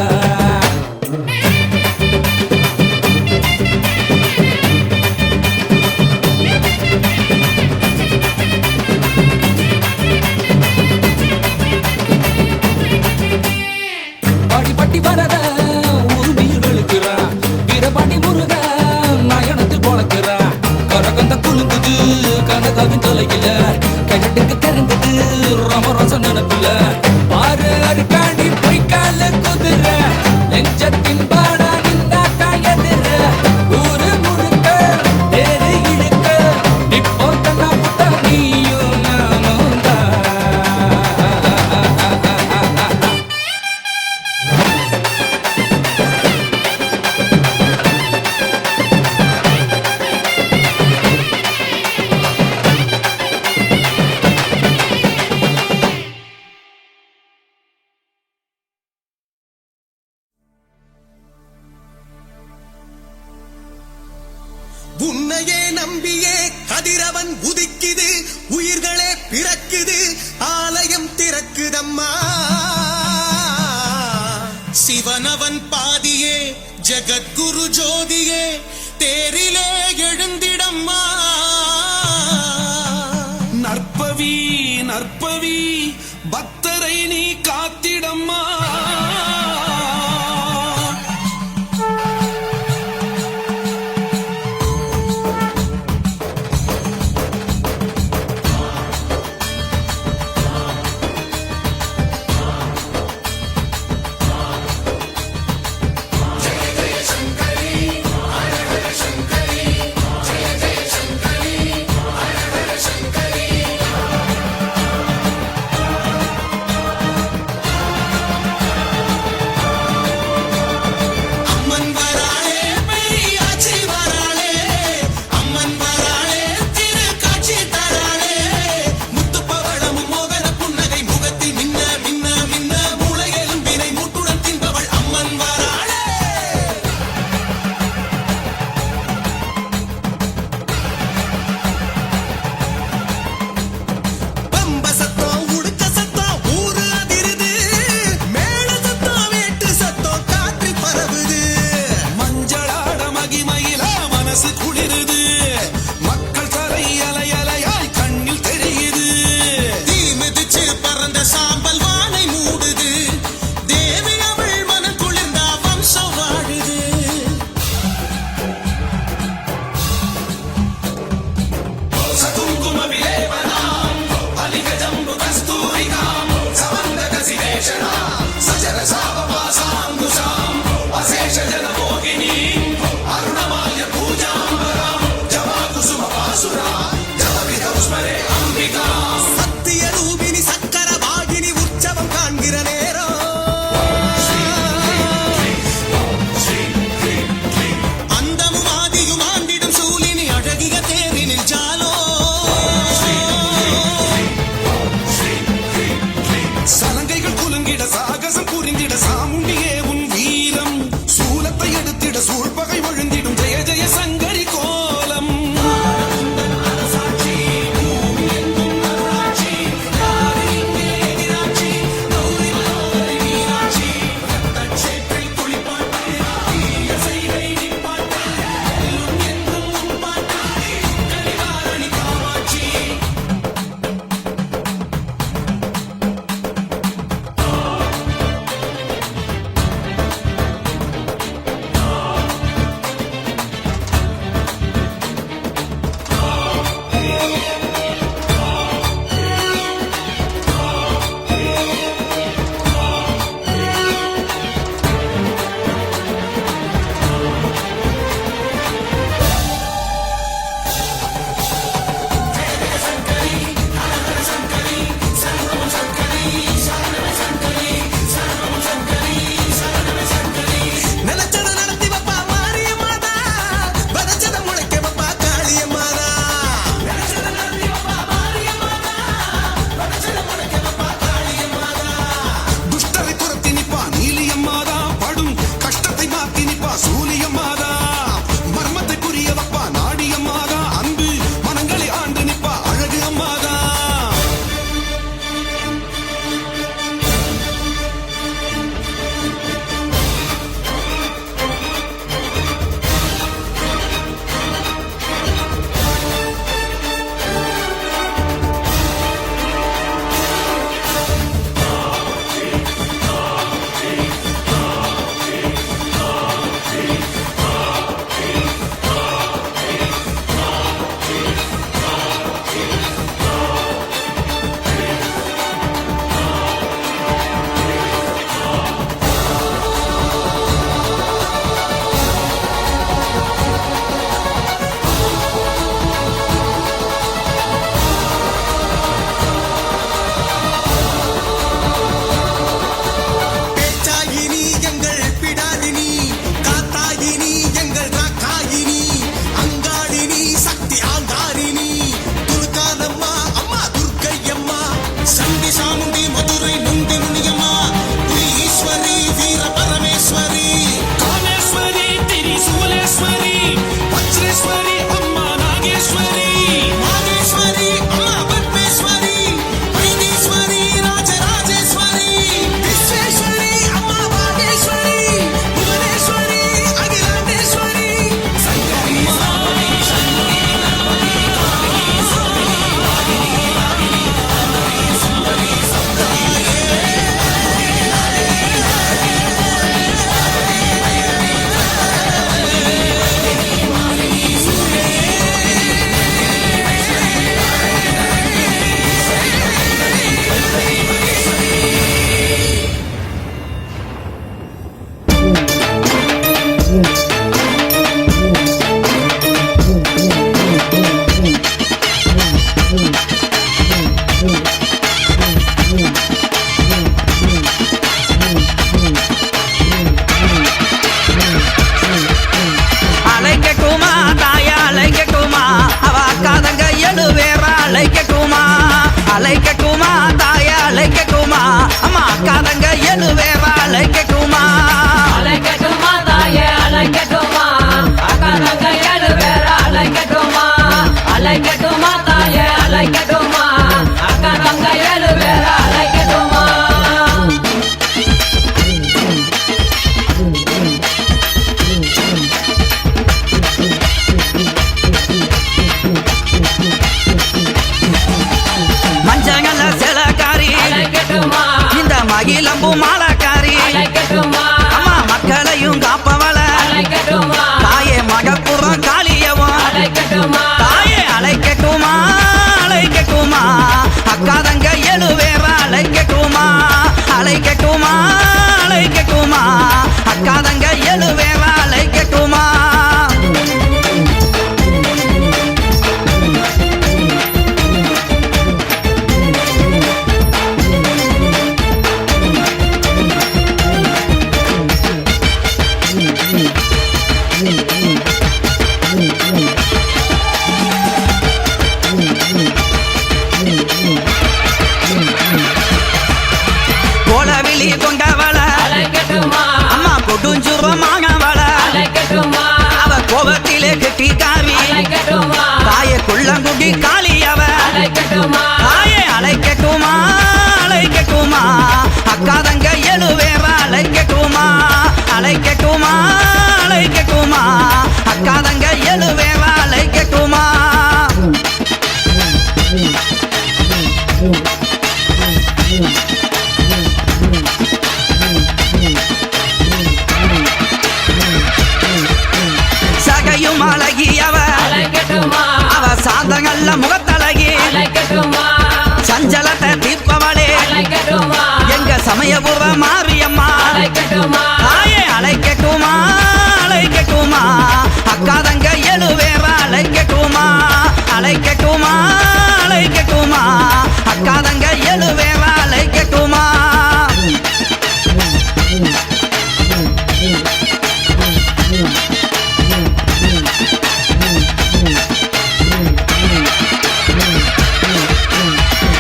பாடி வரத உருமியில் வெளுக்கிறா வீரபாண்டி முருக நயனத்தில் பொழக்கிறா கரகந்த குலுங்குது கனகாவின் தொலையில கிழட்டுக்கு தெரிந்தது ரமரசம் நினைப்பில பாரு அருக்காண்டி பொய்க்கால குதிர நெஞ்சத்தின் பாடா நின்னாக்கா எதிர ஊரு முழுக்க தேரு இழுக்க இப்போ தன்னா புத்தா நீயும் நானும் தான் உன்னையே நம்பியே கதிரவன் உதிக்குது உயிர்களே பிறக்குது ஆலயம் திறக்குதம்மா சிவனவன் பாதியே ஜகத்குரு ஜோதியே தேரிலே எழுந்திடம்மா நற்பவி நற்பவி பக்தரை நீ காத்திடம்மா ஜெய முள்ளங்குடி காளியவ ஆயே அழைக்கட்டுமா அழைக்கட்டுமா அக்காதங்க எழுவேற அழைக்கட்டுமா அழைக்கட்டுமா அழைக்கட்டுமா அக்காதங்க எழுவேற அழைக்கட்டுமா சகையும் அழகியவ அவ சாந்தங்கள்ல முகத்தழகி சஞ்சலத்தை தீர்ப்பவளே எங்க சமயபூர்வ மாரியம்மா ஆயே அழைக்கட்டுமா அழைக்கட்டுமா அக்காதங்க எழுவேற அழைக்கட்டுமா அழைக்கட்டுமா அழைக்கட்டுமா அக்காதங்க எழுவேற அழைக்கட்டுமா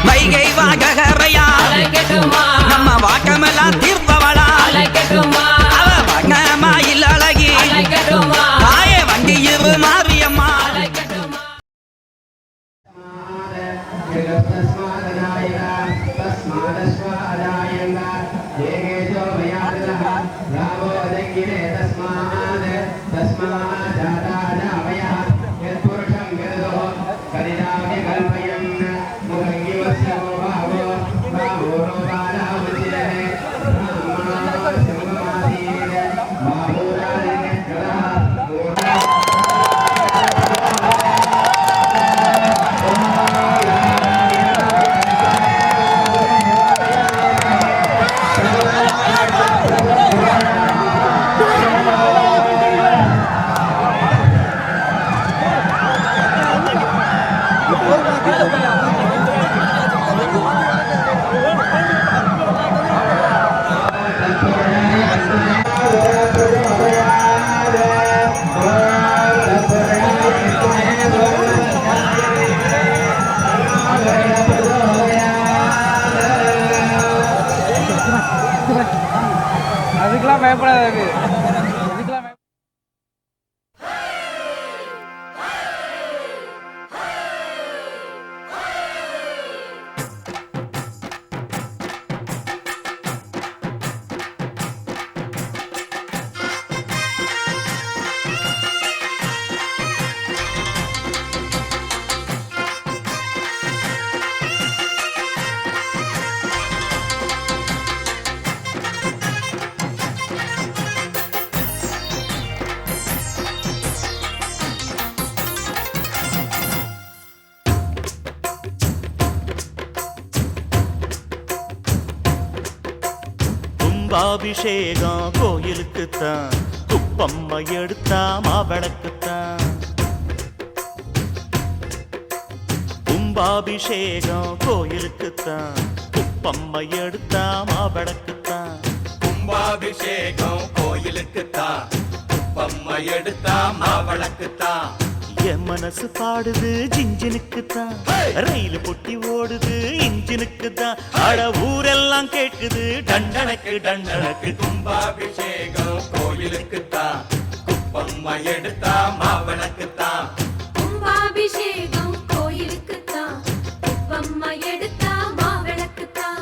வைகை வாகரையா நம்ம வாக்கமெல்லாம் தீர்ப்பவளா அவ வங்கமாயில் அழகி ஆயே வண்டி இரு மாரியம்மா அதுக்கெல்லாம் பயப்படாது. அதுக்கெல்லாம் கும்பாபிஷேகம் கோயிலுக்குத்தான் குப்பம்மா எடுத்தா மாவிளக்குத்தான் கும்பாபிஷேகம் கோயிலுக்குத்தான் குப்பம்மா எடுத்தா மாவிளக்குத்தான் கும்பாபிஷேகம் கோயிலுக்குத்தான் குப்பம்மா எடுத்தா மாவிளக்குத்தான் என் மனசு பாடுது ஜிஞ்சினுக்குத்தான் ரயில் பொட்டி ஓடுது இன்ஜினுக்குத்தான் அட ஊரெல்லாம் கேட்குது டண்டனக்கு டண்டனக்கு கும்பாபிஷேகம் கோயிலுக்குத்தான் குப்பம்மா எடுத்தா மாவிளக்குத்தான் கும்பாபிஷேகம் கோயிலுக்குத்தான் குப்பம்மா எடுத்தா மாவிளக்குத்தான்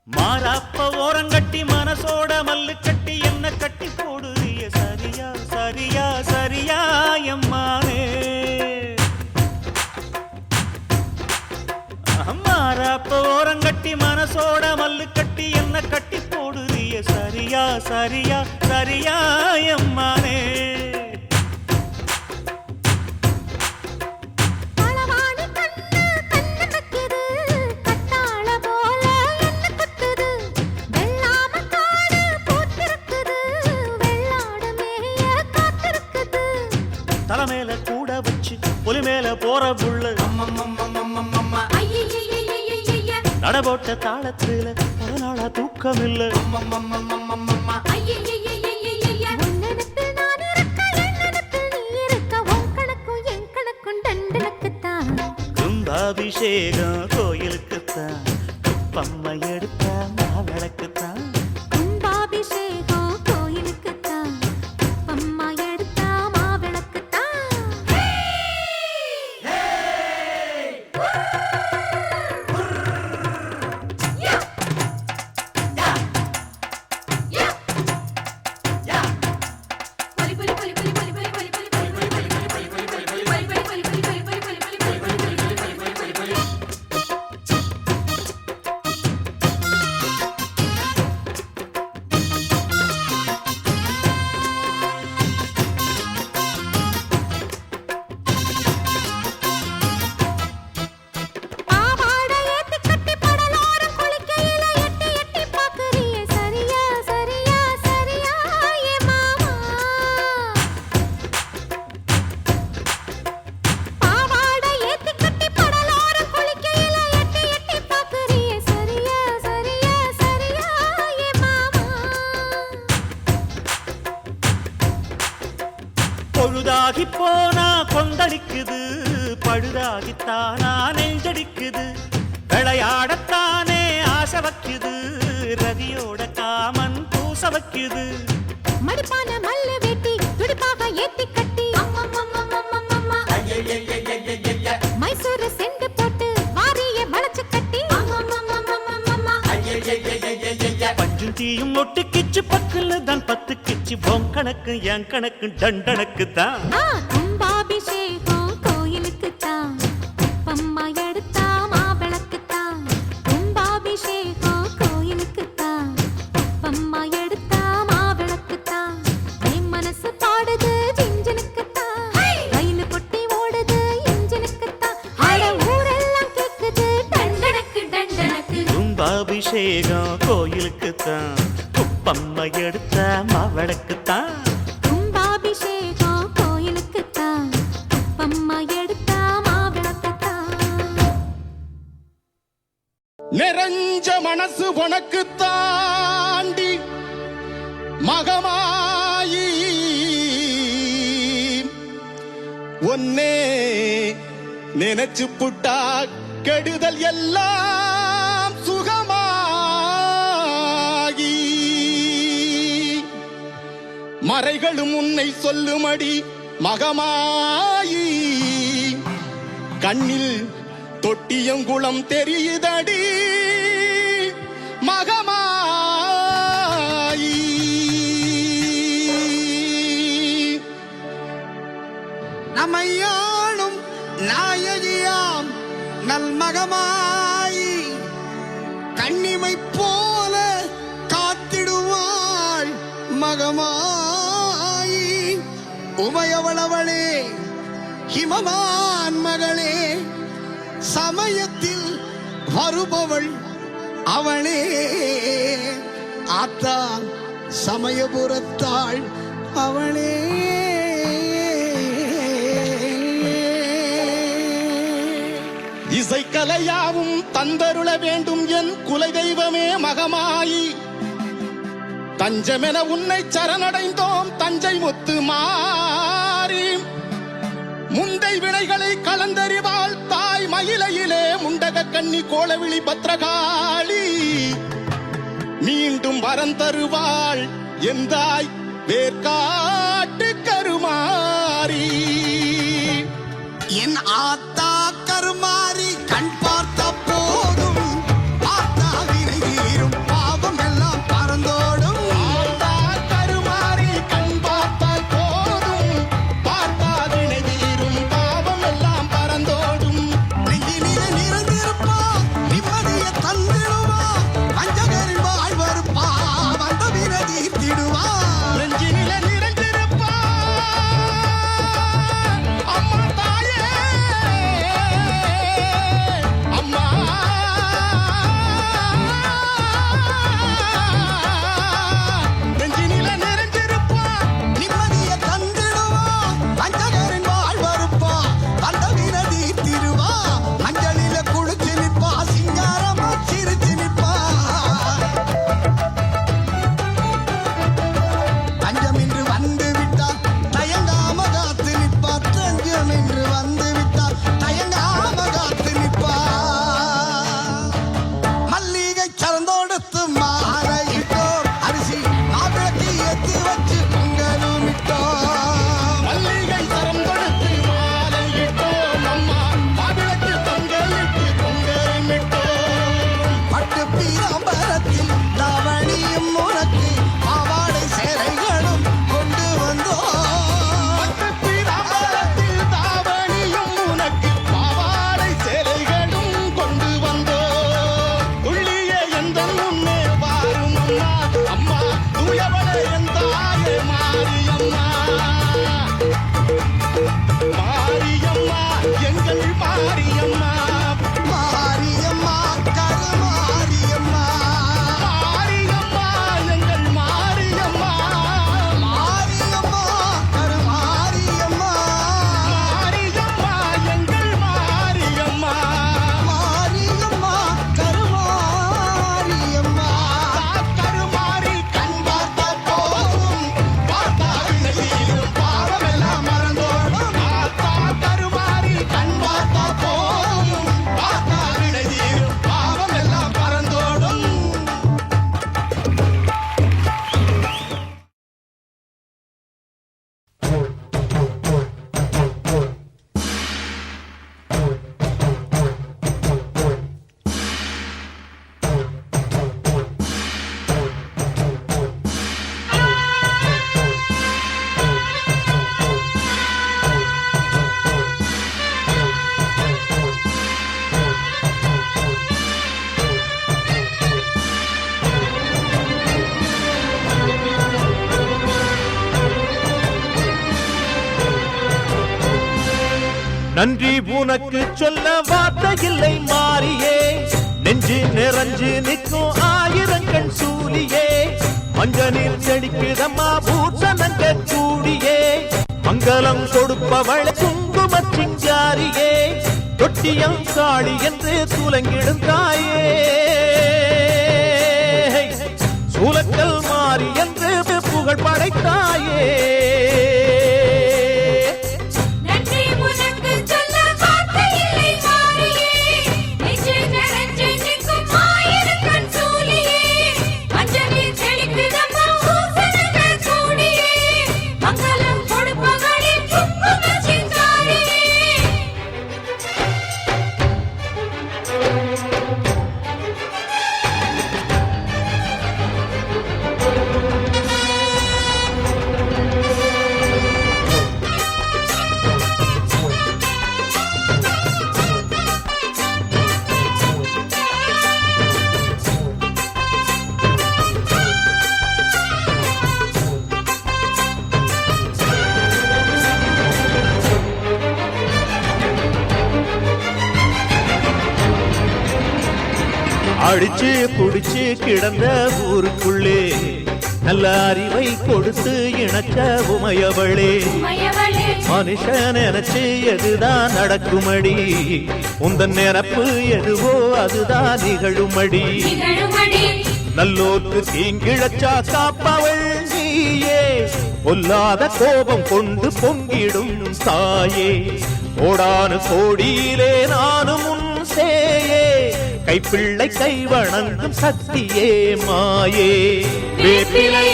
மாறாப்ப ஓரங்கட்டி மனசோட மல்லு கட்டி என்ன கட்டி போடுறிய சரியா சரியா சரியா எம்மானே மாறாப்ப ஓரங்கட்டி மனசோட மல்லு கட்டி என்ன கட்டி போடுறிய சரியா சரியா சரியா எம்மானே தலை மேல கூட வச்சு புலி மேல போற புள்ள ஐயையையையையைய நடபோட்ட தாளத்துல பல நாளா தூக்கம் இல்ல ஐயையையையையைய உன்னடத்தில் நான் இருக்க என்னடத்தில் நீ இருக்க உன் கணக்கும் என் கணக்கும் டண்டனக்குத்தான் கும்பாபிஷேகம் கோயிலுக்குத்தான் குப்பம்மை எடுத்த மாவிளக்குத்தான் கும்பாபிஷேகம் கோயிலுக்குத்தான் அம்மா எடுத்தா மாவிளக்குத்தான் பாவாடை ஏத்தி கட்டி படலோரம் குளிக்கையில எட்டி எட்டி பாக்குறியே சரியா சரியா சரியா ஏ மாமா பாவாடை ஏத்தி கட்டி படலோரம் குளிக்கையில எட்டி எட்டி பாக்குறியே சரியா சரியா சரியா ஏ மாமா பொழுதாகி போனா கொந்தளிக்குது பழுதாகித்தானா நெஞ்சடிக்குது விளையாடத்தானே ஆசை வைக்குது ரதியோட காமன் பூச வைக்குது மடிப்பான மல்லு வெட்டி துடிப்பாக ஏத்தி கட்டி மைசூரு செண்டு போட்டு வாரிய வளைச்சு கட்டி பஞ்சும் தீயும் ஒட்டுக்கிச்சு பக்கல்ல தான் பத்து கிச்சு பொன் கணக்கு என் கணக்கு டண்டனக்கு தான் கும்பாபிஷேகம் கோயிலுக்குத்தான் அம்மா எடுத்தா மாவிளக்குத்தான் கும்பாபிஷேகம் கோயிலுக்குத்தான் அம்மா எடுத்தா மாவிளக்குத்தான் என் மனசு பாடுது ஜிஞ்சனுக்குத்தான் ரயில் பொட்டி ஓடுது இன்ஜினுக்குத்தான் அட ஊரெல்லாம் கேக்குது டண்டனக்கு டண்டனக்கு கும்பாபிஷேகம் கோயிலுக்குத்தான் குப்பம்மை எடுத்த மாவிளக்குத்தான் கும்பாபிஷேகம் கோயிலுக்குத்தான் அம்மா எடுத்தா மாவிளக்குத்தான் நிறைஞ்ச மனசு உனக்கு தாண்டி மகமாயி ஒன்னே நினைச்சு புட்டா கெடுதல் எல்லாம் சுகமாகி மறைகளும் உன்னை சொல்லுமடி மகமாயி கண்ணில் தொட்டியங்குளம் தெரியுதடி மகமாயி நம்மையாளும் நாயகியாம் நல்மகமாயி கண்ணிமை போல காத்திடுவாள் மகமாயி உமையவளவளே ஹிமமான் மகளே சமயத்தில் வருபவள் அவளே ஆத்தா சமயபுரத்தாள் அவளே இசைக்கலையாவும் தந்தருள வேண்டும் என் குலதெய்வமே மகமாயி தஞ்சமென உன்னை சரணடைந்தோம் தஞ்சை முத்து மாறி முந்தை வினைகளை கலந்தறிவாள் தாய் மயிலையிலே முண்டக கண்ணி கோலவிழி பத்ரகாளி மீண்டும் வரம் தருவாள் எந்தாய் வேர்காட்டு கருமாறி என் ஆத்தா கருமாறி கண் பார்த்த போதும் ஆத்தா வினை தீரும் பாவம் எல்லாம் பறந்தோடும் ஆத்தா கருமாறி கண் பார்த்தால் போதும் பார்த்தாதினை தீரும் பாவம் எல்லாம் பறந்தோடும் நெஞ்சினிலே நிறைந்திருப்பா நிம்மதியை தந்திடுவா வஞ்சகரின் வாழ்வருப்பா வந்த வினை தீர்த்திடுவா நெஞ்சினிலே நிறைந்திருப்பார் நன்றி உனக்கு சொல்ல வார்த்தை இல்லை மாறியே நெஞ்சு நிறைஞ்சு நிற்கும் ஆயிரங்கள் சூலியே மஞ்சனில் செடிக்குதம்மா பூசணங்க கூடியே மங்களம் கொடுப்பவள் குங்கும சிங்காரியே தொட்டியம் காளி என்று துலங்கிடும் தாயே சூலக்கல் மாறி என்று புகழ் படைத்தாயே அடிச்சு குடிச்சு கிடந்த ஊருக்குள்ளே நல்ல அறிவை கொடுத்து இணைச்ச உமையவளே மனுஷன் நினைச்சு எதுதான் நடக்குமடி உந்தன் நிரப்பு எதுவோ அதுதான் நிகழுமடி நல்லோர்க்கு தீங்கிழச்சா காப்பவள் நீயே பொல்லாத கோபம் கொண்டு பொங்கிடும் தாயே கோடானு கோடியிலே நானும் உன் சேயே கைப்பிள்ளை கை வணங்கும் சக்தியே மாயே வேப்பிலை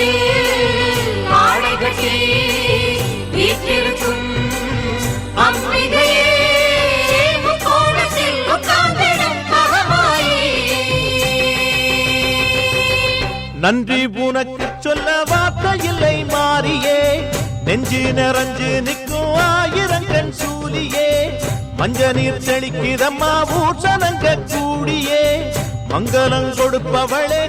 நன்றி உனக்கு சொல்ல வார்த்தை இல்லை மாறியே நெஞ்சு நிறைஞ்சு நிற்கும் ஆயிரங்கண் சூலியே மஞ்ச நீர் செழிக்குதம்மா பூசணங்க கூடியே மங்களம் கொடுப்பவளே